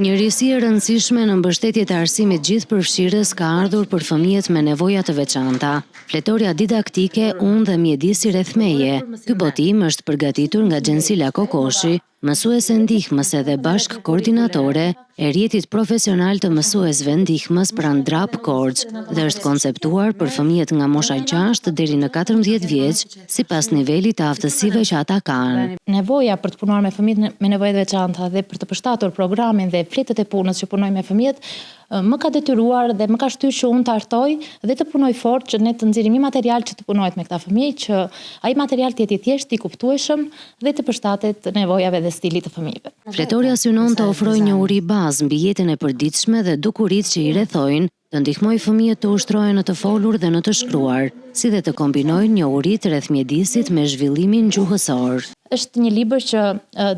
Një risi e rëndësishme në mbështetje të arsimit gjithëpërfshirës ka ardhur për fëmijët me nevoja të veçanta. Fletorja didaktike, unë dhe mjedisi rreth meje. Ky botim është përgatitur nga Gjensila Kokoshi, mësuese ndihmëse dhe bashk koordinatore e rjetit profesional të mësuesve ndihmës pranë Drap Korç dhe është konceptuar për fëmijët nga mosha 6 deri në 14 vjeç, sipas nivelit të aftësive që ata kanë. Nevoja për të punuar me fëmijët me nevoja të veçanta dhe për të përshtatur programin dhe fletët e punës që punoj me fëmijët, më ka detyruar dhe më ka shtyrë që unë të artoj dhe të punoj fort që ne të nxjerrim një material që të punohet me këta fëmijë, që ai material të jetë i thjeshtë, i kuptueshëm dhe të përshtatet nevojave dhe stilit të fëmijëve. Fletorja synon të ofrojë një uri bazë mbi jetën e përditshme dhe dukuritë që i rrethojnë, të ndihmoj fëmijët të ushtrohen në të folur dhe në të shkruar, si dhe të kombinojnë njohuritë rreth mjedisit me zhvillimin gjuhësor. Është një libër që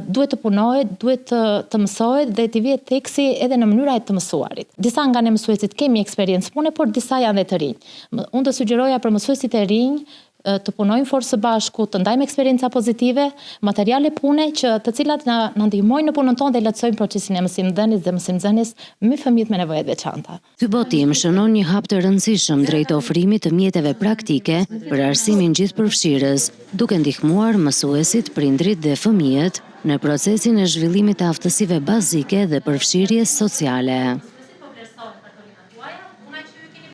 duhet të punohet, duhet të mësohet dhe të vihet theksi edhe në mënyra e të mësuarit. Disa nga ne mësuesit kemi eksperiencë pune, por disa janë dhe të rinj. Unë të sugjeroja për mësuesit e rinj të punojnë fort së bashku, të ndajmë eksperienca pozitive, materiale pune të cilat na ndihmojnë në punën tonë dhe lehtësojnë procesin e mësim-dhënies dhe mësim-nxënies me fëmijët me nevoja të veçanta. Ky botim shënon një hap të rëndësishëm drejt ofrimit të mjeteve praktike për arsimin gjithëpërfshirës, duke ndihmuar mësuesit, prindrit dhe fëmijët në procesin e zhvillimit të aftësive bazike dhe përfshirjes sociale.